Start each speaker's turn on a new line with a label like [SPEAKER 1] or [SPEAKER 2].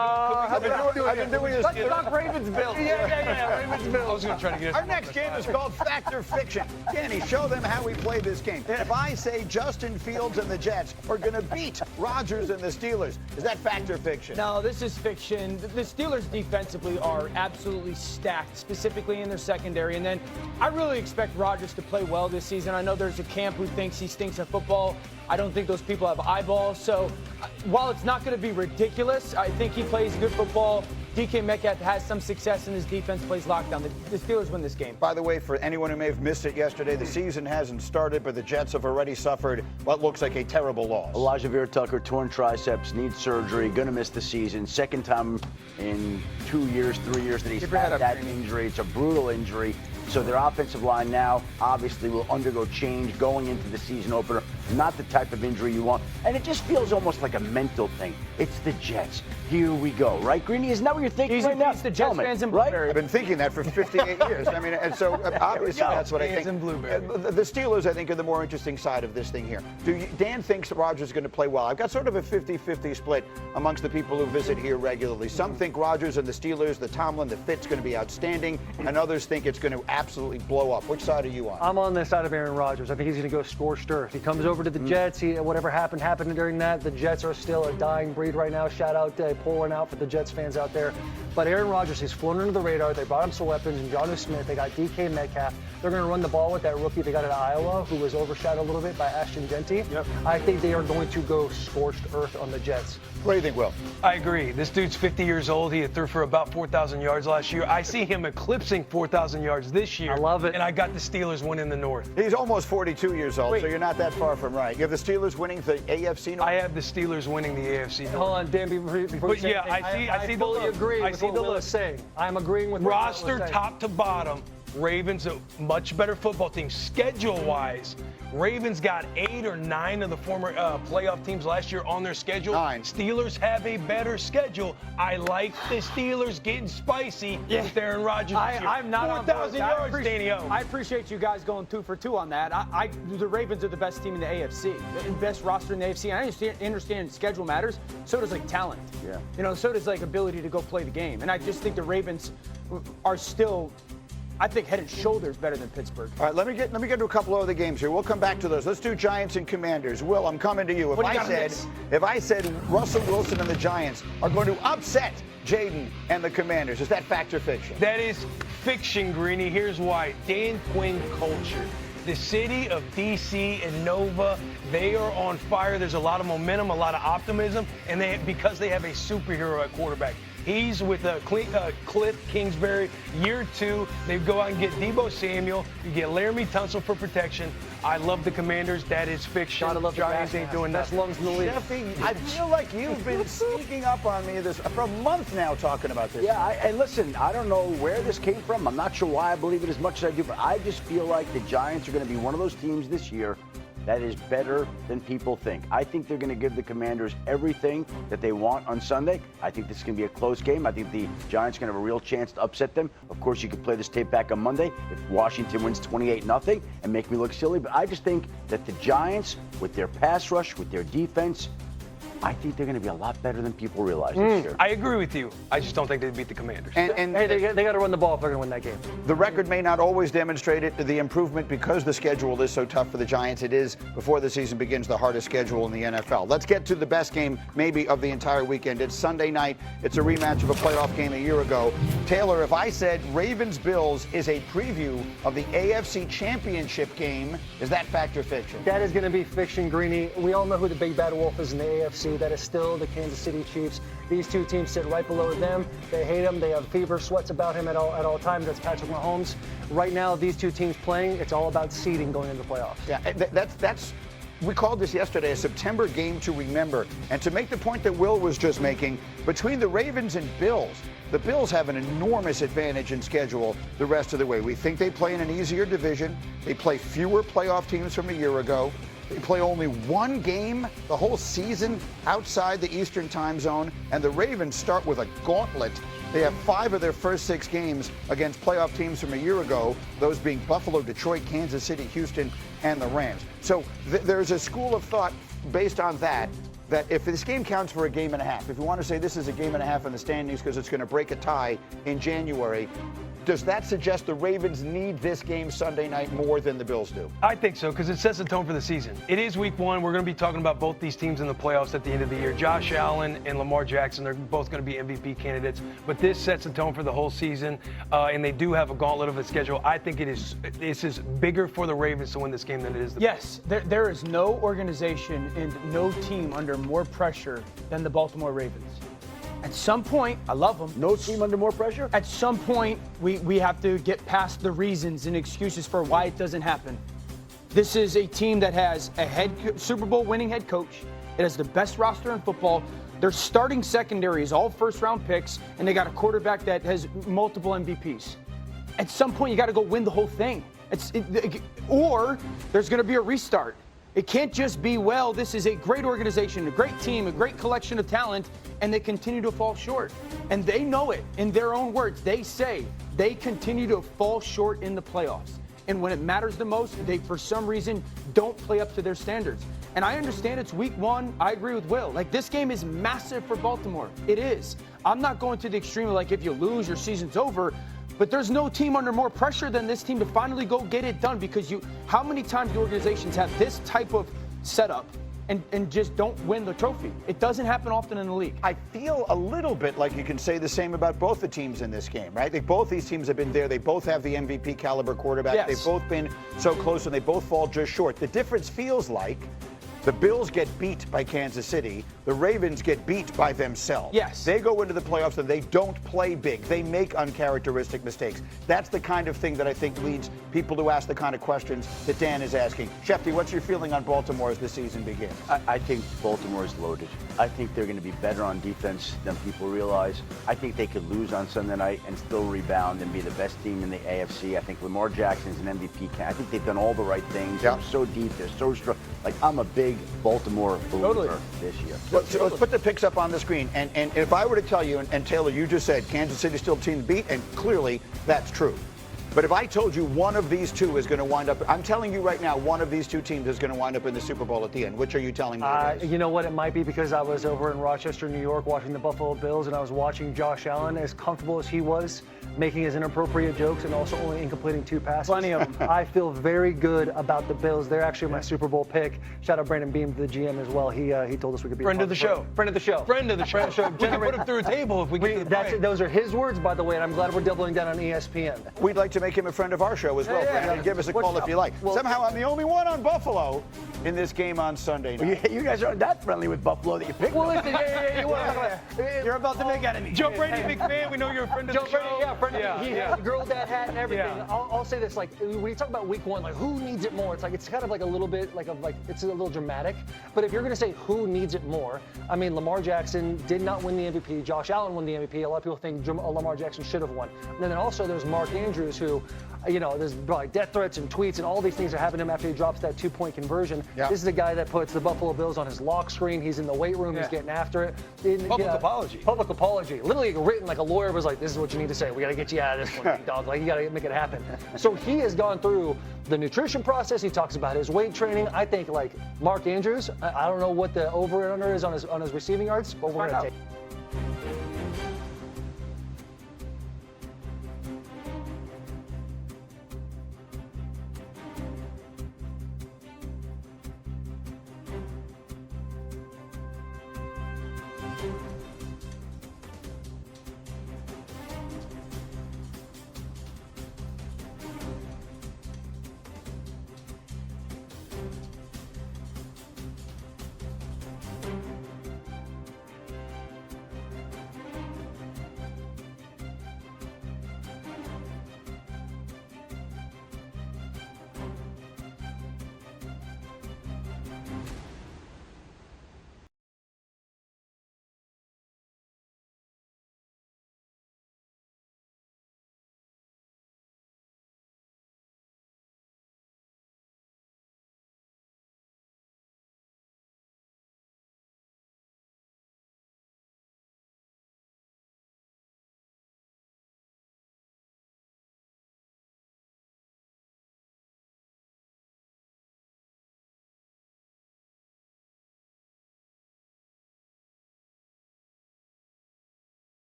[SPEAKER 1] I've been doing this.
[SPEAKER 2] Let's talk Ravens-Bills.
[SPEAKER 1] Yeah.
[SPEAKER 3] I was going to try to get
[SPEAKER 1] Our next game is called Fact or Fiction. Danny, show them how we play this game. If I say Justin Fields and the Jets are going to beat Rodgers and the Steelers, is that fact or fiction?
[SPEAKER 2] No, this is fiction. The Steelers defensively are absolutely stacked, specifically in their secondary. And then I really expect Rodgers to play well this season. I know there's a camp who thinks he stinks at football. I don't think those people have eyeballs. So while it's not going to be ridiculous, I think he plays good football. DK Metcalf has some success and his defense plays lockdown. The Steelers win this game.
[SPEAKER 1] By the way, for anyone who may have missed it yesterday, the season hasn't started, but the Jets have already suffered what looks like a terrible loss.
[SPEAKER 4] Elijah Vera-Tucker, torn triceps, needs surgery, going to miss the season. Second time in 2 years, 3 years that he's had that injury. It's a brutal injury. So their offensive line now obviously will undergo change going into the season opener. Not the type of injury you want. And it just feels almost like a mental thing. It's the Jets. Here we go. Right, Greeny? Isn't that what you're thinking right now?
[SPEAKER 2] He's the Jets fans in
[SPEAKER 4] right?
[SPEAKER 2] Blueberry.
[SPEAKER 1] I've been thinking that for 58 years. I mean, and so obviously that's what I think.
[SPEAKER 2] In Blueberry.
[SPEAKER 1] The Steelers, I think, are the more interesting side of this thing here. Dan thinks Rodgers is going to play well. I've got sort of a 50-50 split amongst the people who visit here regularly. Some think Rodgers and the Steelers, the Tomlin, the fit's going to be outstanding, and others think it's going to absolutely blow up. Which side are you on?
[SPEAKER 5] I'm on the side of Aaron Rodgers. I think he's going to go scorched earth. He comes over to the Jets. Whatever happened during that. The Jets are still a dying breed right now. Shout out, pouring out for the Jets fans out there. But Aaron Rodgers, he's flown under the radar. They brought him some weapons, and Jonnu Smith. They got DK Metcalf. They're going to run the ball with that rookie they got at Iowa, who was overshadowed a little bit by Ashton Genty.
[SPEAKER 1] Yep.
[SPEAKER 5] I think they are going to go scorched earth on the Jets.
[SPEAKER 1] What do you think, Will?
[SPEAKER 3] I agree. This dude's 50 years old. He had threw for about 4,000 yards last year. I see him eclipsing 4,000 yards this year.
[SPEAKER 5] I love it.
[SPEAKER 3] And I got the Steelers winning the North.
[SPEAKER 1] He's almost 42 years old, so you're not that far from right. You have the Steelers winning the AFC North?
[SPEAKER 3] I have the Steelers winning the AFC North.
[SPEAKER 5] Hold on, Dan, before
[SPEAKER 3] But
[SPEAKER 5] you say
[SPEAKER 3] yeah,
[SPEAKER 5] anything,
[SPEAKER 3] I see the
[SPEAKER 5] fully
[SPEAKER 3] look.
[SPEAKER 5] agree
[SPEAKER 3] I
[SPEAKER 5] with
[SPEAKER 3] see
[SPEAKER 5] what
[SPEAKER 3] the
[SPEAKER 5] Will
[SPEAKER 3] look.
[SPEAKER 5] is saying. I'm agreeing with what Will is
[SPEAKER 3] Roster
[SPEAKER 5] saying.
[SPEAKER 3] top to bottom. Ravens a much better football team. Schedule-wise, Ravens got 8 or 9 of the former playoff teams last year on their schedule.
[SPEAKER 1] 9.
[SPEAKER 3] Steelers have a better schedule. I like the Steelers getting spicy with Aaron Rodgers this year.
[SPEAKER 2] I'm not on
[SPEAKER 3] 4,000 yards, Danny O.
[SPEAKER 2] I appreciate you guys going 2 for 2 on that. The Ravens are the best team in the AFC, the best roster in the AFC. And I understand schedule matters. So does like talent.
[SPEAKER 4] Yeah.
[SPEAKER 2] So does like ability to go play the game. And I just think the Ravens are still, I think, head and shoulders better than Pittsburgh.
[SPEAKER 1] All right, let me get to a couple of other games here. We'll come back to those. Let's do Giants and Commanders. Will, I'm coming to you. If I said Russell Wilson and the Giants are going to upset Jayden and the Commanders, is that fact or fiction?
[SPEAKER 3] That is fiction, Greeny. Here's why. Dan Quinn culture. The city of D.C. and Nova, they are on fire. There's a lot of momentum, a lot of optimism, and because they have a superhero at quarterback. He's with Cliff Kingsbury, year 2. They go out and get Deebo Samuel. You get Laramie Tunsil for protection. I love the Commanders. That is fiction.
[SPEAKER 5] Gotta love the
[SPEAKER 3] Giants
[SPEAKER 5] gas
[SPEAKER 3] ain't
[SPEAKER 5] mask.
[SPEAKER 3] doing
[SPEAKER 5] Best
[SPEAKER 3] nothing.
[SPEAKER 5] lungs in the league.
[SPEAKER 1] Jeffy, I feel like you've been sneaking up on me for a month now talking about this.
[SPEAKER 4] Yeah, and listen, I don't know where this came from. I'm not sure why I believe it as much as I do, but I just feel like the Giants are going to be one of those teams this year that is better than people think. I think they're going to give the Commanders everything that they want on Sunday. I think this is going to be a close game. I think the Giants are going to have a real chance to upset them. Of course, you could play this tape back on Monday if Washington wins 28-0 and make me look silly. But I just think that the Giants, with their pass rush, with their defense, I think they're going to be a lot better than people realize this year.
[SPEAKER 3] I agree with you. I just don't think they beat the Commanders.
[SPEAKER 1] And
[SPEAKER 5] Hey, they got to run the ball if they're going to win that game.
[SPEAKER 1] the record may not always demonstrate it, the improvement, because the schedule is so tough for the Giants. It is, before the season begins, the hardest schedule in the NFL. Let's get to the best game, maybe, of the entire weekend. It's Sunday night. It's a rematch of a playoff game a year ago. Taylor, if I said Ravens-Bills is a preview of the AFC Championship game, is that fact or fiction?
[SPEAKER 5] That is going to be fiction, Greeny. We all know who the big bad wolf is in the AFC. That is still the Kansas City Chiefs. These two teams sit right below them. They hate him. They have fever sweats about him at all times. That's Patrick Mahomes. Right now, these two teams playing, it's all about seeding going into the playoffs.
[SPEAKER 1] Yeah, that's we called this yesterday a September game to remember. And to make the point that Will was just making, between the Ravens and Bills, the Bills have an enormous advantage in schedule the rest of the way. We think they play in an easier division. They play fewer playoff teams from a year ago. They play only one game the whole season outside the Eastern time zone, and the Ravens start with a gauntlet. They have 5 of their first 6 games against playoff teams from a year ago, those being Buffalo, Detroit, Kansas City, Houston, and the Rams. So there's a school of thought based on that that if this game counts for a game and a half, if you want to say this is a game and a half in the standings because it's going to break a tie in January, does that suggest the Ravens need this game Sunday night more than the Bills do?
[SPEAKER 3] I think so, because it sets the tone for the season. It is week one. We're going to be talking about both these teams in the playoffs at the end of the year. Josh Allen and Lamar Jackson, they're both going to be MVP candidates. But this sets the tone for the whole season, and they do have a gauntlet of a schedule. I think this is bigger for the Ravens to win this game than it is the
[SPEAKER 2] Yes, there is no organization and no team under more pressure than the Baltimore Ravens. At some point, I love them.
[SPEAKER 4] No team under more pressure?
[SPEAKER 2] At some point, we have to get past the reasons and excuses for why it doesn't happen. This is a team that has a Super Bowl winning head coach. It has the best roster in football. Their starting secondary is all first-round picks, and they got a quarterback that has multiple MVPs. At some point, you got to go win the whole thing. Or there's going to be a restart. It can't just be, well, this is a great organization, a great team, a great collection of talent, and they continue to fall short. And they know it in their own words. They say they continue to fall short in the playoffs. And when it matters the most, they, for some reason, don't play up to their standards. And I understand it's week one. I agree with Will. Like, this game is massive for Baltimore. It is. I'm not going to the extreme of, like, if you lose, your season's over. But there's no team under more pressure than this team to finally go get it done, because how many times do organizations have this type of setup and just don't win the trophy? It doesn't happen often in the league.
[SPEAKER 1] I feel a little bit like you can say the same about both the teams in this game, right? Both these teams have been there. They both have the MVP caliber quarterback.
[SPEAKER 2] Yes.
[SPEAKER 1] They've both been so close, and they both fall just short. The difference feels like the Bills get beat by Kansas City. The Ravens get beat by themselves.
[SPEAKER 2] Yes.
[SPEAKER 1] They go into the playoffs and they don't play big. They make uncharacteristic mistakes. That's the kind of thing that I think leads people to ask the kind of questions that Dan is asking. Shefty, what's your feeling on Baltimore as the season begins?
[SPEAKER 4] I think Baltimore is loaded. I think they're going to be better on defense than people realize. I think they could lose on Sunday night and still rebound and be the best team in the AFC. I think Lamar Jackson's an MVP candidate. I think they've done all the right things.
[SPEAKER 1] Yeah.
[SPEAKER 4] They're so deep. They're so strong. Like, I'm a big Baltimore believer this year.
[SPEAKER 1] So let's put the picks up on the screen. And if I were to tell you, and Taylor, you just said Kansas City's still a team to beat, and clearly that's true. But if I told you one of these two is going to wind up, I'm telling you right now, one of these two teams is going to wind up in the Super Bowl at the end. Which are you telling me it is?
[SPEAKER 5] You know what? It might be because I was over in Rochester, New York, watching the Buffalo Bills, and I was watching Josh Allen, as comfortable as he was, making his inappropriate jokes and also only incompleting 2 passes.
[SPEAKER 2] Plenty of them.
[SPEAKER 5] I feel very good about the Bills. They're actually my Super Bowl pick. Shout out Brandon Beam, the GM, as well. He told us we could be
[SPEAKER 3] Friend of the show.
[SPEAKER 5] Friend of the show.
[SPEAKER 3] Friend of the show. We can put him through a table if we get to the point.
[SPEAKER 5] Those are his words, by the way, and I'm glad we're doubling down on ESPN.
[SPEAKER 1] We'd like to make him a friend of our show as well, Brandon. Give us a call if you like.
[SPEAKER 5] Well,
[SPEAKER 1] somehow I'm the only one on Buffalo in this game on Sunday night.
[SPEAKER 4] You guys aren't that friendly with Buffalo that you picked.
[SPEAKER 5] Well, listen,
[SPEAKER 2] You're about to make enemies.
[SPEAKER 3] Joe Brady, big fan. We know you're a friend of the show.
[SPEAKER 5] He had the girl dad hat and everything.
[SPEAKER 3] Yeah.
[SPEAKER 5] I'll say this, like, when you talk about week one, like, who needs it more? It's kind of like a little bit like it's a little dramatic. But if you're going to say who needs it more, I mean, Lamar Jackson did not win the MVP. Josh Allen won the MVP. A lot of people think Lamar Jackson should have won. And then also there's Mark Andrews, who, there's like death threats and tweets and all these things are happening to him after he drops that 2-point conversion.
[SPEAKER 1] Yeah.
[SPEAKER 5] This is the guy that puts the Buffalo Bills on his lock screen. He's in the weight room. He's getting after it.
[SPEAKER 3] Public apology.
[SPEAKER 5] Public apology. Literally written like a lawyer was like, this is what you need to say. We got to get you out of this one, big dog. Like, you got to make it happen. So he has gone through the nutrition process. He talks about his weight training. I think, like, Mark Andrews, I don't know what the over and under is on his receiving yards, but we're going to take